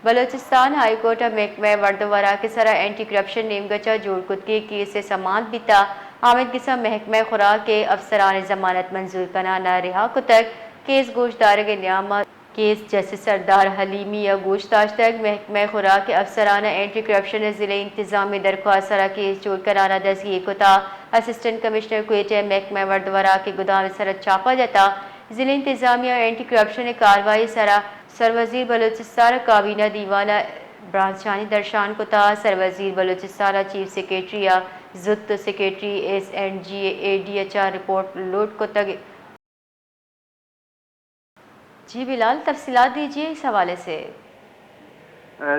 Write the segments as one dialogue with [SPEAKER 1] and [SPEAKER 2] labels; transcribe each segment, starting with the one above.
[SPEAKER 1] Balochistan high court محکمہ وردورہ کے سرا اینٹی کرپشن نیمگچا جوڑ کتگی کیس سے سماعت بیتا حامد قسم محکمہ خوراک کے افسران ضمانت منظور کنا نہ رہا کتک کیس گوشتار کے نیامت کیس جسٹس سردار حلیمی یا گوشتاش تک محکمہ خوراک کے افسرانہ اینٹی کرپشن ضلع انتظامی درخواست سرا کیس چور کرانا دستگیر کتا اسسٹنٹ کمشنر کوئٹہ محکمہ وردورہ کے گودام سرت چھاپا جاتا ضلع انتظامیہ اینٹی کرپشن کاروائی سرا سروزیر بلوچستان کابینہ دیوانہ برانچانی درشان کتا سروزیر بلوچستان چیف سیکریٹری یا زدت secretary S and G A D H R report لوٹ کتا جی بلال تفصیلات دیجیے اس حوالے سے۔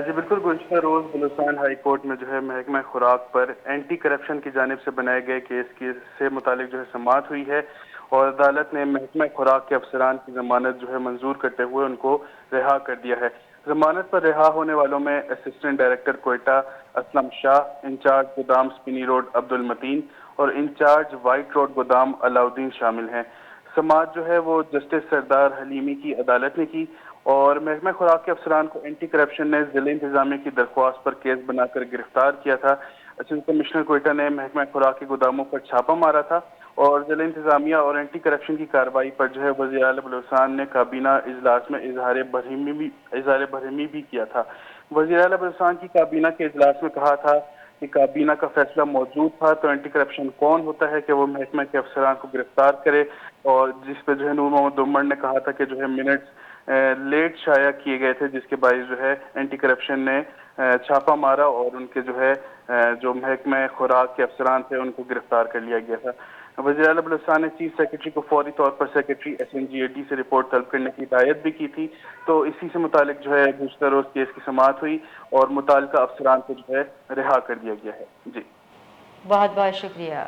[SPEAKER 2] جی بالکل، گزشتہ روز بلوچستان ہائی کورٹ میں محکمہ خوراک پر اینٹی کرپشن کی جانب سے بنائے گئے کیس سے متعلق سماعت ہوئی ہے اور عدالت نے محکمہ خوراک کے افسران کی ضمانت منظور کرتے ہوئے ان کو رہا کر دیا ہے۔ ضمانت پر رہا ہونے والوں میں اسسٹنٹ ڈائریکٹر کوئٹہ اسلم شاہ، انچارج گودام سپینی روڈ عبد المتین اور انچارج وائٹ روڈ گودام علاؤدین شامل ہیں۔ سماعت وہ جسٹس سردار حلیمی کی عدالت نے کی اور محکمہ خوراک کے افسران کو اینٹی کرپشن نے ضلع انتظامیہ کی درخواست پر کیس بنا کر گرفتار کیا تھا۔ اسسٹنٹ کمشنر کوئٹہ نے محکمہ خوراک کے گوداموں پر چھاپا مارا تھا اور ضلع انتظامیہ اور اینٹی کرپشن کی کارروائی پر وزیر اعلیٰ بلوچستان نے کابینہ اجلاس میں اظہار برہمی بھی کیا تھا۔ وزیر اعلیٰ بلوچستان کی کابینہ کے اجلاس میں کہا تھا کہ کابینہ کا فیصلہ موجود تھا تو اینٹی کرپشن کون ہوتا ہے کہ وہ محکمہ کے افسران کو گرفتار کرے، اور جس پہ نور محمد دمڑ نے کہا تھا کہ منٹس لیٹ شائع کیے گئے تھے، جس کے باعث اینٹی کرپشن نے چھاپا مارا اور ان کے جو محکمہ خوراک کے افسران تھے ان کو گرفتار کر لیا گیا تھا۔ وزیر اعلیٰ بلوچستان نے چیف سیکریٹری کو فوری طور پر secretary S N G A D سے رپورٹ طلب کرنے کی ہدایت بھی کی تھی، تو اسی سے متعلق گزشتہ روز کیس کی سماعت ہوئی اور متعلقہ افسران کو رہا کر دیا گیا ہے۔ جی
[SPEAKER 1] بہت بہت شکریہ۔